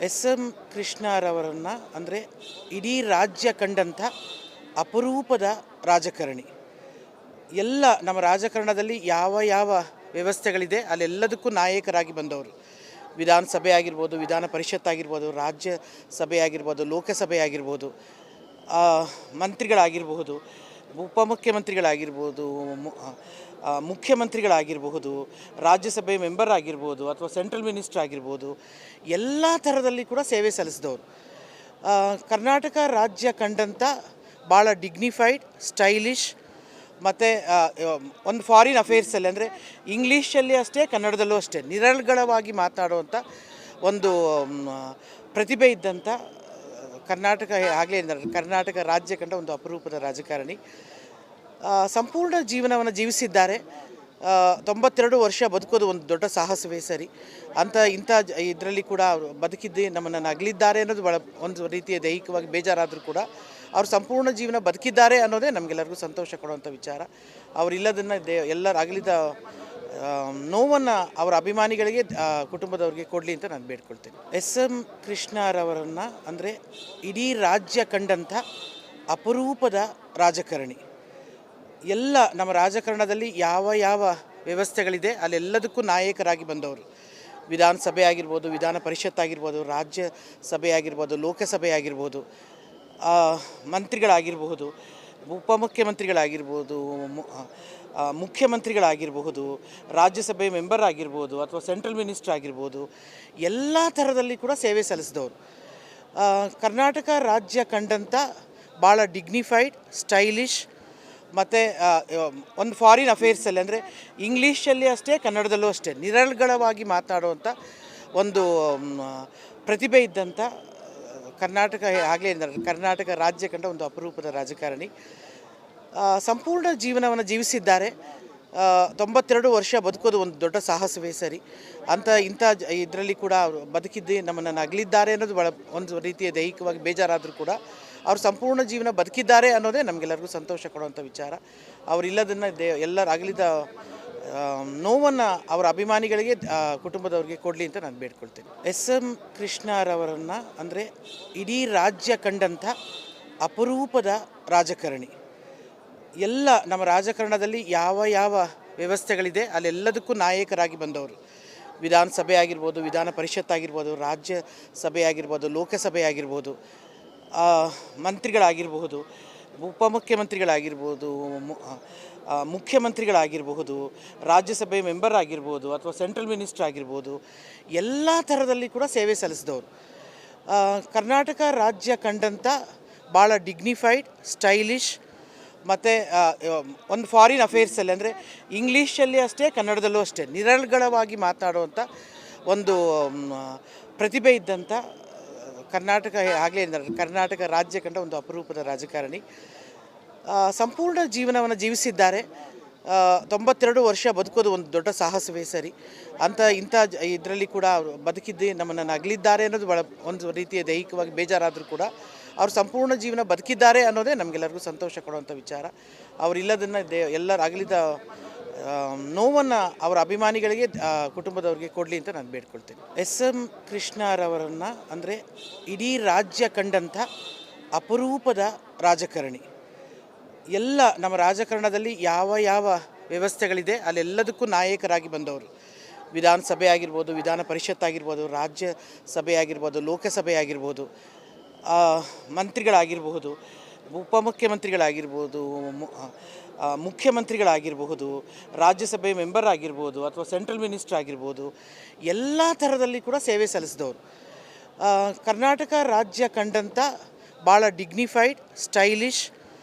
S M ಕೃಷ್ಣರವರನ್ನು ಅಂದರೆ ಇಡೀ ರಾಜ್ಯ ಕಂಡಂಥ ಅಪರೂಪದ ರಾಜಕಾರಣಿ. ಎಲ್ಲ ನಮ್ಮ ರಾಜಕಾರಣದಲ್ಲಿ ಯಾವ ಯಾವ ವ್ಯವಸ್ಥೆಗಳಿದೆ ಅಲ್ಲೆಲ್ಲದಕ್ಕೂ ನಾಯಕರಾಗಿ ಬಂದವರು. ವಿಧಾನಸಭೆ ಆಗಿರ್ಬೋದು, ವಿಧಾನ ಪರಿಷತ್ ಆಗಿರ್ಬೋದು, ರಾಜ್ಯಸಭೆ ಆಗಿರ್ಬೋದು, ಲೋಕಸಭೆ ಆಗಿರ್ಬೋದು, ಮಂತ್ರಿಗಳಾಗಿರಬಹುದು, ಉಪಮುಖ್ಯಮಂತ್ರಿಗಳಾಗಿರ್ಬೋದು, ಮುಖ್ಯಮಂತ್ರಿಗಳಾಗಿರಬಹುದು, ರಾಜ್ಯಸಭೆ ಮೆಂಬರ್ ಆಗಿರ್ಬೋದು, ಅಥವಾ ಸೆಂಟ್ರಲ್ ಮಿನಿಸ್ಟರ್ ಆಗಿರ್ಬೋದು, ಎಲ್ಲ ಥರದಲ್ಲಿ ಕೂಡ ಸೇವೆ ಸಲ್ಲಿಸಿದವರು. ಕರ್ನಾಟಕ ರಾಜ್ಯ ಕಂಡಂಥ ಭಾಳ ಡಿಗ್ನಿಫೈಡ್, ಸ್ಟೈಲಿಶ್ ಮತ್ತು ಒಂದು ಫಾರಿನ್ ಅಫೇರ್ಸಲ್ಲಿ ಅಂದರೆ ಇಂಗ್ಲೀಷಲ್ಲಿ ಅಷ್ಟೇ, ಕನ್ನಡದಲ್ಲೂ ಅಷ್ಟೇ ನಿರರ್ಗಳವಾಗಿ ಮಾತನಾಡುವಂಥ ಒಂದು ಪ್ರತಿಭೆ ಇದ್ದಂಥ ಕರ್ನಾಟಕ ರಾಜ್ಯ ಕಂಡ ಒಂದು ಅಪರೂಪದ ರಾಜಕಾರಣಿ. ಸಂಪೂರ್ಣ ಜೀವನವನ್ನು ಜೀವಿಸಿದ್ದಾರೆ. 92 ವರ್ಷ ಬದುಕೋದು ಒಂದು ದೊಡ್ಡ ಸಾಹಸವೇ ಸರಿ. ಇಂಥ ಇದರಲ್ಲಿ ಕೂಡ ಅವರು ಬದುಕಿದ್ದು ನಮ್ಮನ್ನು ಅಗಲಿದ್ದಾರೆ ಅನ್ನೋದು ಒಂದು ರೀತಿಯ ದೈಹಿಕವಾಗಿ ಬೇಜಾರಾದರೂ ಕೂಡ ಅವರು ಸಂಪೂರ್ಣ ಜೀವನ ಬದುಕಿದ್ದಾರೆ ಅನ್ನೋದೇ ನಮಗೆಲ್ಲರಿಗೂ ಸಂತೋಷ ಕೊಡುವಂಥ ವಿಚಾರ. ಅವರಿಲ್ಲದನ್ನು ಎಲ್ಲರ ಅಗಲಿದ ನೋವನ್ನು ಅವರ ಅಭಿಮಾನಿಗಳಿಗೆ, ಕುಟುಂಬದವ್ರಿಗೆ ಕೊಡಲಿ ಅಂತ ನಾನು ಬೇಡ್ಕೊಳ್ತೇನೆ. ಎಸ್ ಎಂ ಕೃಷ್ಣರವರನ್ನು ಅಂದರೆ ಇಡೀ ರಾಜ್ಯ ಕಂಡಂಥ ಅಪರೂಪದ ರಾಜಕಾರಣಿ. ಎಲ್ಲ ನಮ್ಮ ರಾಜಕಾರಣದಲ್ಲಿ ಯಾವ ಯಾವ ವ್ಯವಸ್ಥೆಗಳಿದೆ ಅಲ್ಲೆಲ್ಲದಕ್ಕೂ ನಾಯಕರಾಗಿ ಬಂದವರು. ವಿಧಾನಸಭೆ ಆಗಿರ್ಬೋದು, ವಿಧಾನ ಪರಿಷತ್ ಆಗಿರ್ಬೋದು, ರಾಜ್ಯಸಭೆ ಆಗಿರ್ಬೋದು, ಲೋಕಸಭೆ ಆಗಿರ್ಬೋದು, ಮಂತ್ರಿಗಳಾಗಿರಬಹುದು, ಉಪಮುಖ್ಯಮಂತ್ರಿಗಳಾಗಿರ್ಬೋದು, ಮುಖ್ಯಮಂತ್ರಿಗಳಾಗಿರಬಹುದು, ರಾಜ್ಯಸಭೆ ಮೆಂಬರ್ ಆಗಿರ್ಬೋದು, ಅಥವಾ ಸೆಂಟ್ರಲ್ ಮಿನಿಸ್ಟರ್ ಆಗಿರ್ಬೋದು, ಎಲ್ಲ ಥರದಲ್ಲಿ ಕೂಡ ಸೇವೆ ಸಲ್ಲಿಸಿದವರು. ಕರ್ನಾಟಕ ರಾಜ್ಯ ಕಂಡಂಥ ಭಾಳ ಡಿಗ್ನಿಫೈಡ್, ಸ್ಟೈಲಿಶ್ ಮತ್ತು ಒಂದು ಫಾರಿನ್ ಅಫೇರ್ಸಲ್ಲಿ ಅಂದರೆ ಇಂಗ್ಲೀಷಲ್ಲಿ ಅಷ್ಟೇ, ಕನ್ನಡದಲ್ಲೂ ಅಷ್ಟೇ ನಿರರ್ಗಳವಾಗಿ ಮಾತನಾಡುವಂಥ ಒಂದು ಪ್ರತಿಭೆ ಇದ್ದಂಥ ಕರ್ನಾಟಕ ರಾಜ್ಯ ಕಂಡ ಒಂದು ಅಪರೂಪದ ರಾಜಕಾರಣಿ. ಸಂಪೂರ್ಣ ಜೀವನವನ್ನು ಜೀವಿಸಿದ್ದಾರೆ. 92 ವರ್ಷ ಬದುಕೋದು ಒಂದು ದೊಡ್ಡ ಸಾಹಸವೇ ಸರಿ. ಇಂಥ ಇದರಲ್ಲಿ ಕೂಡ ಅವರು ಬದುಕಿದ್ದು ನಮ್ಮನ್ನು ಅಗಲಿದ್ದಾರೆ ಅನ್ನೋದು ಒಂದು ರೀತಿಯ ದೈಹಿಕವಾಗಿ ಬೇಜಾರಾದರೂ ಕೂಡ ಅವರು ಸಂಪೂರ್ಣ ಜೀವನ ಬದುಕಿದ್ದಾರೆ ಅನ್ನೋದೇ ನಮಗೆಲ್ಲರಿಗೂ ಸಂತೋಷ ಕೊಡುವಂಥ ವಿಚಾರ. ಅವರಿಲ್ಲದನ್ನು ಎಲ್ಲರ ಅಗಲಿದ ನೋವನ್ನು ಅವರ ಅಭಿಮಾನಿಗಳಿಗೆ, ಕುಟುಂಬದವ್ರಿಗೆ ಕೊಡಲಿ ಅಂತ ನಾನು ಬೇಡ್ಕೊಳ್ತೇನೆ. ಎಸ್ ಎಂ ಕೃಷ್ಣರವರನ್ನು ಅಂದರೆ ಇಡೀ ರಾಜ್ಯ ಕಂಡಂಥ ಅಪರೂಪದ ರಾಜಕಾರಣಿ. ಎಲ್ಲ ನಮ್ಮ ರಾಜಕಾರಣದಲ್ಲಿ ಯಾವ ಯಾವ ವ್ಯವಸ್ಥೆಗಳಿದೆ ಅಲ್ಲೆಲ್ಲದಕ್ಕೂ ನಾಯಕರಾಗಿ ಬಂದವರು. ವಿಧಾನಸಭೆ ಆಗಿರ್ಬೋದು, ವಿಧಾನ ಪರಿಷತ್ ಆಗಿರ್ಬೋದು, ರಾಜ್ಯಸಭೆ ಆಗಿರ್ಬೋದು, ಲೋಕಸಭೆ ಆಗಿರ್ಬೋದು, ಮಂತ್ರಿಗಳಾಗಿರಬಹುದು, ಉಪಮುಖ್ಯಮಂತ್ರಿಗಳಾಗಿರ್ಬೋದು, ಮುಖ್ಯಮಂತ್ರಿಗಳಾಗಿರಬಹುದು, ರಾಜ್ಯಸಭೆ ಮೆಂಬರ್ ಆಗಿರ್ಬೋದು, ಅಥವಾ ಸೆಂಟ್ರಲ್ ಮಿನಿಸ್ಟರ್ ಆಗಿರ್ಬೋದು, ಎಲ್ಲ ಥರದಲ್ಲಿ ಕೂಡ ಸೇವೆ ಸಲ್ಲಿಸಿದವರು. ಕರ್ನಾಟಕ ರಾಜ್ಯ ಕಂಡಂಥ ಭಾಳ ಡಿಗ್ನಿಫೈಡ್, ಸ್ಟೈಲಿಶ್ ಮತ್ತು ಒಂದು ಫಾರಿನ್ ಅಫೇರ್ಸಲ್ಲಿ ಅಂದರೆ ಇಂಗ್ಲೀಷಲ್ಲಿ ಅಷ್ಟೇ, ಕನ್ನಡದಲ್ಲೂ ಅಷ್ಟೇ ನಿರರ್ಗಳವಾಗಿ ಮಾತನಾಡುವಂಥ ಒಂದು ಪ್ರತಿಭೆ ಇದ್ದಂಥ ಕರ್ನಾಟಕ ರಾಜ್ಯ ಕಂಡ ಒಂದು ಅಪರೂಪದ ರಾಜಕಾರಣಿ. ಸಂಪೂರ್ಣ ಜೀವನವನ್ನು ಜೀವಿಸಿದ್ದಾರೆ. 92 ವರ್ಷ ಬದುಕೋದು ಒಂದು ದೊಡ್ಡ ಸಾಹಸವೇ ಸರಿ. ಇಂಥ ಇದರಲ್ಲಿ ಕೂಡ ಅವರು ಬದುಕಿದ್ದು ನಮ್ಮನ್ನು ಅಗಲಿದ್ದಾರೆ ಅನ್ನೋದು ಒಂದು ರೀತಿಯ ದೈಹಿಕವಾಗಿ ಬೇಜಾರಾದರೂ ಕೂಡ ಅವರು ಸಂಪೂರ್ಣ ಜೀವನ ಬದುಕಿದ್ದಾರೆ ಅನ್ನೋದೇ ನಮಗೆಲ್ಲರಿಗೂ ಸಂತೋಷ ಕೊಡುವಂಥ ವಿಚಾರ. ಅವರಿಲ್ಲದನ್ನು ಎಲ್ಲರ ಅಗಲಿದ ನೋವನ್ನು ಅವರ ಅಭಿಮಾನಿಗಳಿಗೆ, ಕುಟುಂಬದವ್ರಿಗೆ ಕೊಡಲಿ ಅಂತ ನಾನು ಬೇಡ್ಕೊಳ್ತೇನೆ. ಎಸ್ ಎಂ ಕೃಷ್ಣರವರನ್ನು ಅಂದರೆ ಇಡೀ ರಾಜ್ಯ ಕಂಡಂಥ ಅಪರೂಪದ ರಾಜಕಾರಣಿ. ಎಲ್ಲ ನಮ್ಮ ರಾಜಕಾರಣದಲ್ಲಿ ಯಾವ ಯಾವ ವ್ಯವಸ್ಥೆಗಳಿದೆ ಅಲ್ಲೆಲ್ಲದಕ್ಕೂ ನಾಯಕರಾಗಿ ಬಂದವರು. ವಿಧಾನಸಭೆ ಆಗಿರ್ಬೋದು, ವಿಧಾನ ಪರಿಷತ್ ಆಗಿರ್ಬೋದು, ರಾಜ್ಯಸಭೆ ಆಗಿರ್ಬೋದು, ಲೋಕಸಭೆ ಆಗಿರ್ಬೋದು, ಮಂತ್ರಿಗಳಾಗಿರಬಹುದು, ಉಪಮುಖ್ಯಮಂತ್ರಿಗಳಾಗಿರ್ಬೋದು, ಮುಖ್ಯಮಂತ್ರಿಗಳಾಗಿರಬಹುದು, ರಾಜ್ಯಸಭೆ ಮೆಂಬರ್ ಆಗಿರ್ಬೋದು, ಅಥವಾ ಸೆಂಟ್ರಲ್ ಮಿನಿಸ್ಟರ್ ಆಗಿರ್ಬೋದು, ಎಲ್ಲ ಥರದಲ್ಲಿ ಕೂಡ ಸೇವೆ ಸಲ್ಲಿಸಿದವರು. ಕರ್ನಾಟಕ ರಾಜ್ಯ ಕಂಡಂಥ ಭಾಳ ಡಿಗ್ನಿಫೈಡ್, ಸ್ಟೈಲಿಶ್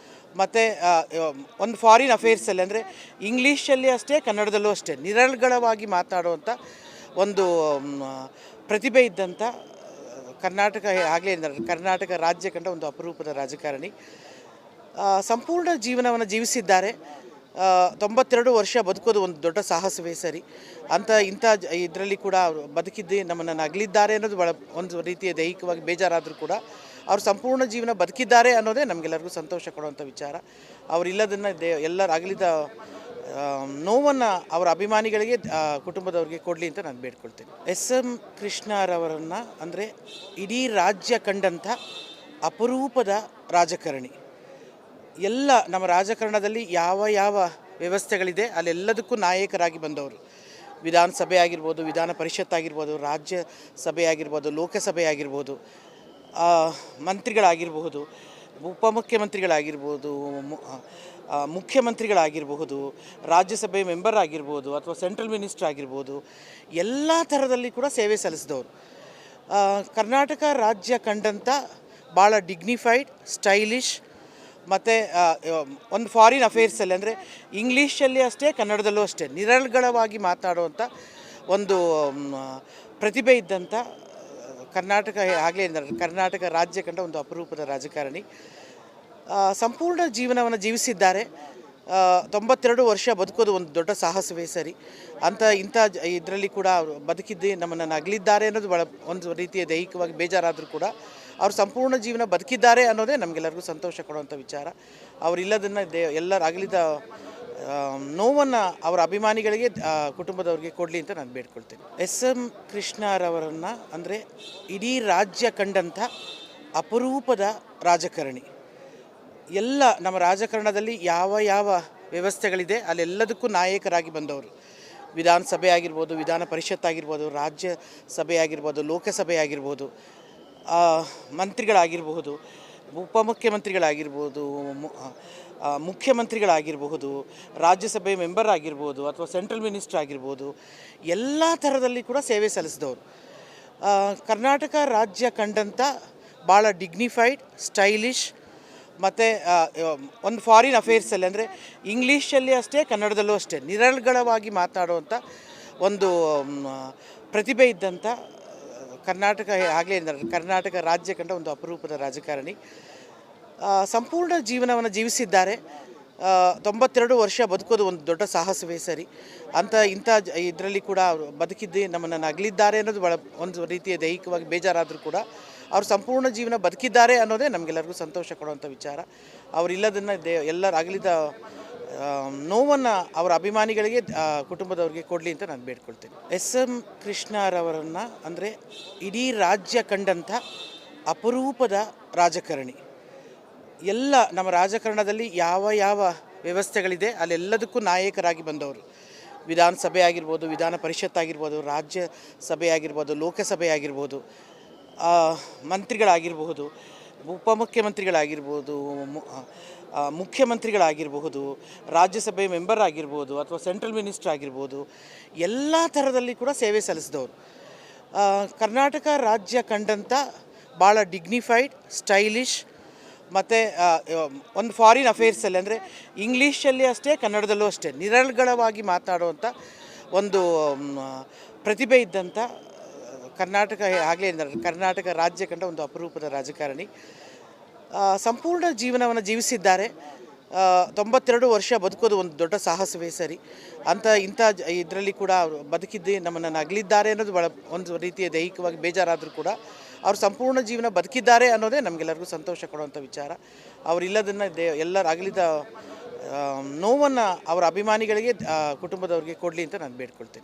ಮತ್ತು ಒಂದು ಫಾರಿನ್ ಅಫೇರ್ಸಲ್ಲಿ ಅಂದರೆ ಇಂಗ್ಲೀಷಲ್ಲಿ ಅಷ್ಟೇ, ಕನ್ನಡದಲ್ಲೂ ಅಷ್ಟೇ ನಿರರ್ಗಳವಾಗಿ ಮಾತನಾಡುವಂಥ ಒಂದು ಪ್ರತಿಭೆ ಇದ್ದಂಥ ಕರ್ನಾಟಕ ರಾಜ್ಯ ಕಂಡ ಒಂದು ಅಪರೂಪದ ರಾಜಕಾರಣಿ. ಸಂಪೂರ್ಣ ಜೀವನವನ್ನು ಜೀವಿಸಿದ್ದಾರೆ. 92 ವರ್ಷ ಬದುಕೋದು ಒಂದು ದೊಡ್ಡ ಸಾಹಸವೇ ಸರಿ. ಇಂಥ ಇದರಲ್ಲಿ ಕೂಡ ಅವರು ಬದುಕಿದ್ದು ನಮ್ಮನ್ನು ಅಗಲಿದ್ದಾರೆ ಅನ್ನೋದು ಒಂದು ರೀತಿಯ ದೈಹಿಕವಾಗಿ ಬೇಜಾರಾದರೂ ಕೂಡ ಅವರು ಸಂಪೂರ್ಣ ಜೀವನ ಬದುಕಿದ್ದಾರೆ ಅನ್ನೋದೇ ನಮಗೆಲ್ಲರಿಗೂ ಸಂತೋಷ ಕೊಡುವಂಥ ವಿಚಾರ. ಅವರಿಲ್ಲದನ್ನು ಎಲ್ಲರ ಅಗಲಿದ ನೋವನ್ನು ಅವರ ಅಭಿಮಾನಿಗಳಿಗೆ ಕುಟುಂಬದವರಿಗೆ ಕೊಡಲಿ ಅಂತ ನಾನು ಬೇಡ್ಕೊಳ್ತೇನೆ. ಎಸ್.ಎಂ. ಕೃಷ್ಣರವರನ್ನು ಅಂದರೆ ಇಡೀ ರಾಜ್ಯ ಕಂಡಂಥ ಅಪರೂಪದ ರಾಜಕಾರಣಿ. ಎಲ್ಲ ನಮ್ಮ ರಾಜಕಾರಣದಲ್ಲಿ ಯಾವ ಯಾವ ವ್ಯವಸ್ಥೆಗಳಿದೆ ಅಲ್ಲೆಲ್ಲದಕ್ಕೂ ನಾಯಕರಾಗಿ ಬಂದವರು. ವಿಧಾನಸಭೆ ಆಗಿರ್ಬೋದು, ವಿಧಾನ ಪರಿಷತ್ ಆಗಿರ್ಬೋದು, ರಾಜ್ಯಸಭೆ ಆಗಿರ್ಬೋದು, ಲೋಕಸಭೆ ಆಗಿರ್ಬೋದು, ಮಂತ್ರಿಗಳಾಗಿರಬಹುದು, ಉಪಮುಖ್ಯಮಂತ್ರಿಗಳಾಗಿರ್ಬೋದು, ಮುಖ್ಯಮಂತ್ರಿಗಳಾಗಿರಬಹುದು, ರಾಜ್ಯಸಭೆ ಮೆಂಬರ್ ಆಗಿರ್ಬೋದು, ಅಥವಾ ಸೆಂಟ್ರಲ್ ಮಿನಿಸ್ಟರ್ ಆಗಿರ್ಬೋದು, ಎಲ್ಲ ಥರದಲ್ಲಿ ಕೂಡ ಸೇವೆ ಸಲ್ಲಿಸಿದವರು. ಕರ್ನಾಟಕ ರಾಜ್ಯ ಕಂಡಂಥ ಭಾಳ ಡಿಗ್ನಿಫೈಡ್, ಸ್ಟೈಲಿಶ್ ಮತ್ತು ಒಂದು ಫಾರಿನ್ ಅಫೇರ್ಸಲ್ಲಿ ಅಂದರೆ ಇಂಗ್ಲೀಷಲ್ಲಿ ಅಷ್ಟೇ, ಕನ್ನಡದಲ್ಲೂ ಅಷ್ಟೇ ನಿರರ್ಗಳವಾಗಿ ಮಾತನಾಡುವಂಥ ಒಂದು ಪ್ರತಿಭೆ ಇದ್ದಂಥ ಕರ್ನಾಟಕ ರಾಜ್ಯ ಕಂಡ ಒಂದು ಅಪರೂಪದ ರಾಜಕಾರಣಿ. ಸಂಪೂರ್ಣ ಜೀವನವನ್ನು ಜೀವಿಸಿದ್ದಾರೆ. 92 ವರ್ಷ ಬದುಕೋದು ಒಂದು ದೊಡ್ಡ ಸಾಹಸವೇ ಸರಿ. ಇಂಥ ಇದರಲ್ಲಿ ಕೂಡ ಅವರು ಬದುಕಿದ್ದು ನಮ್ಮನ್ನು ಅಗಲಿದ್ದಾರೆ ಅನ್ನೋದು ಒಂದು ರೀತಿಯ ದೈಹಿಕವಾಗಿ ಬೇಜಾರಾದರೂ ಕೂಡ ಅವರು ಸಂಪೂರ್ಣ ಜೀವನ ಬದುಕಿದ್ದಾರೆ ಅನ್ನೋದೇ ನಮಗೆಲ್ಲರಿಗೂ ಸಂತೋಷ ಕೊಡುವಂಥ ವಿಚಾರ. ಅವರಿಲ್ಲದನ್ನು ಎಲ್ಲರ ಅಗಲಿದ ನೋವನ್ನು ಅವರ ಅಭಿಮಾನಿಗಳಿಗೆ ಕುಟುಂಬದವರಿಗೆ ಕೊಡಲಿ ಅಂತ ನಾನು ಬೇಡ್ಕೊಳ್ತೇನೆ. ಎಸ್.ಎಂ. ಕೃಷ್ಣರವರನ್ನು ಅಂದರೆ ಇಡೀ ರಾಜ್ಯ ಕಂಡಂಥ ಅಪರೂಪದ ರಾಜಕಾರಣಿ. ಎಲ್ಲ ನಮ್ಮ ರಾಜಕಾರಣದಲ್ಲಿ ಯಾವ ಯಾವ ವ್ಯವಸ್ಥೆಗಳಿದೆ ಅಲ್ಲೆಲ್ಲದಕ್ಕೂ ನಾಯಕರಾಗಿ ಬಂದವರು. ವಿಧಾನಸಭೆ ಆಗಿರ್ಬೋದು, ವಿಧಾನ ಪರಿಷತ್ ಆಗಿರ್ಬೋದು, ರಾಜ್ಯಸಭೆ ಆಗಿರ್ಬೋದು, ಲೋಕಸಭೆ ಆಗಿರ್ಬೋದು, ಮಂತ್ರಿಗಳಾಗಿರಬಹುದು, ಉಪಮುಖ್ಯಮಂತ್ರಿಗಳಾಗಿರ್ಬೋದು, ಮುಖ್ಯಮಂತ್ರಿಗಳಾಗಿರಬಹುದು, ರಾಜ್ಯಸಭೆ ಮೆಂಬರ್ ಆಗಿರ್ಬೋದು, ಅಥವಾ ಸೆಂಟ್ರಲ್ ಮಿನಿಸ್ಟರ್ ಆಗಿರ್ಬೋದು, ಎಲ್ಲ ಥರದಲ್ಲಿ ಕೂಡ ಸೇವೆ ಸಲ್ಲಿಸಿದವರು. ಕರ್ನಾಟಕ ರಾಜ್ಯ ಕಂಡಂಥ ಭಾಳ ಡಿಗ್ನಿಫೈಡ್, ಸ್ಟೈಲಿಶ್ ಮತ್ತು ಒಂದು ಫಾರಿನ್ ಅಫೇರ್ಸಲ್ಲಿ ಅಂದರೆ ಇಂಗ್ಲೀಷಲ್ಲಿ ಅಷ್ಟೇ, ಕನ್ನಡದಲ್ಲೂ ಅಷ್ಟೇ ನಿರರ್ಗಳವಾಗಿ ಮಾತನಾಡುವಂಥ ಒಂದು ಪ್ರತಿಭೆ ಇದ್ದಂಥ ಕರ್ನಾಟಕ ರಾಜ್ಯ ಕಂಡ ಒಂದು ಅಪರೂಪದ ರಾಜಕಾರಣಿ. ಸಂಪೂರ್ಣ ಜೀವನವನ್ನು ಜೀವಿಸಿದ್ದಾರೆ. 92 ವರ್ಷ ಬದುಕೋದು ಒಂದು ದೊಡ್ಡ ಸಾಹಸವೇ ಸರಿ. ಇಂಥ ಇದರಲ್ಲಿ ಕೂಡ ಅವರು ಬದುಕಿದ್ದು ನಮ್ಮನ್ನು ಅಗಲಿದ್ದಾರೆ ಅನ್ನೋದು ಒಂದು ರೀತಿಯ ದೈಹಿಕವಾಗಿ ಬೇಜಾರಾದರೂ ಕೂಡ ಅವರು ಸಂಪೂರ್ಣ ಜೀವನ ಬದುಕಿದ್ದಾರೆ ಅನ್ನೋದೇ ನಮಗೆಲ್ಲರಿಗೂ ಸಂತೋಷ ಕೊಡುವಂಥ ವಿಚಾರ. ಅವರಿಲ್ಲದನ್ನು ಎಲ್ಲರ ಅಗಲಿದ ನೋವನ್ನು ಅವರ ಅಭಿಮಾನಿಗಳಿಗೆ ಕುಟುಂಬದವರಿಗೆ ಕೊಡಲಿ ಅಂತ ನಾನು ಬೇಡ್ಕೊಳ್ತೇನೆ. ಎಸ್.ಎಂ. ಕೃಷ್ಣರವರನ್ನು ಅಂದರೆ ಇಡೀ ರಾಜ್ಯ ಕಂಡಂಥ ಅಪರೂಪದ ರಾಜಕಾರಣಿ. ಎಲ್ಲ ನಮ್ಮ ರಾಜಕಾರಣದಲ್ಲಿ ಯಾವ ಯಾವ ವ್ಯವಸ್ಥೆಗಳಿದೆ ಅಲ್ಲೆಲ್ಲದಕ್ಕೂ ನಾಯಕರಾಗಿ ಬಂದವರು. ವಿಧಾನಸಭೆ ಆಗಿರ್ಬೋದು, ವಿಧಾನ ಪರಿಷತ್ ಆಗಿರ್ಬೋದು, ರಾಜ್ಯಸಭೆ ಆಗಿರ್ಬೋದು, ಲೋಕಸಭೆ ಆಗಿರ್ಬೋದು, ಮಂತ್ರಿಗಳಾಗಿರಬಹುದು, ಉಪಮುಖ್ಯಮಂತ್ರಿಗಳಾಗಿರ್ಬೋದು, ಮುಖ್ಯಮಂತ್ರಿಗಳಾಗಿರಬಹುದು, ರಾಜ್ಯಸಭೆ ಮೆಂಬರ್ ಆಗಿರ್ಬೋದು, ಅಥವಾ ಸೆಂಟ್ರಲ್ ಮಿನಿಸ್ಟರ್ ಆಗಿರ್ಬೋದು, ಎಲ್ಲ ಥರದಲ್ಲಿ ಕೂಡ ಸೇವೆ ಸಲ್ಲಿಸಿದವರು. ಕರ್ನಾಟಕ ರಾಜ್ಯ ಕಂಡಂಥ ಭಾಳ ಡಿಗ್ನಿಫೈಡ್, ಸ್ಟೈಲಿಶ್ ಮತ್ತು ಒಂದು ಫಾರಿನ್ ಅಫೇರ್ಸಲ್ಲಿ ಅಂದರೆ ಇಂಗ್ಲೀಷಲ್ಲಿ ಅಷ್ಟೇ, ಕನ್ನಡದಲ್ಲೂ ಅಷ್ಟೇ ನಿರರ್ಗಳವಾಗಿ ಮಾತನಾಡುವಂಥ ಒಂದು ಪ್ರತಿಭೆ ಇದ್ದಂಥ ಕರ್ನಾಟಕ ರಾಜ್ಯ ಕಂಡ ಒಂದು ಅಪರೂಪದ ರಾಜಕಾರಣಿ. ಸಂಪೂರ್ಣ ಜೀವನವನ್ನು ಜೀವಿಸಿದ್ದಾರೆ. 92 ವರ್ಷ ಬದುಕೋದು ಒಂದು ದೊಡ್ಡ ಸಾಹಸವೇ ಸರಿ. ಇಂಥ ಇದರಲ್ಲಿ ಕೂಡ ಅವರು ಬದುಕಿದ್ದು ನಮ್ಮನ್ನು ಅಗಲಿದ್ದಾರೆ ಅನ್ನೋದು ಒಂದು ರೀತಿಯ ದೈಹಿಕವಾಗಿ ಬೇಜಾರಾದರೂ ಕೂಡ ಅವರು ಸಂಪೂರ್ಣ ಜೀವನ ಬದುಕಿದ್ದಾರೆ ಅನ್ನೋದೇ ನಮಗೆಲ್ಲರಿಗೂ ಸಂತೋಷ ಕೊಡುವಂಥ ವಿಚಾರ. ಅವರಿಲ್ಲದನ್ನು ಎಲ್ಲರ ಅಗಲಿದ ನೋವನ್ನು ಅವರ ಅಭಿಮಾನಿಗಳಿಗೆ ಕುಟುಂಬದವರಿಗೆ ಕೊಡಲಿ ಅಂತ ನಾನು ಬೇಡ್ಕೊಳ್ತೇನೆ.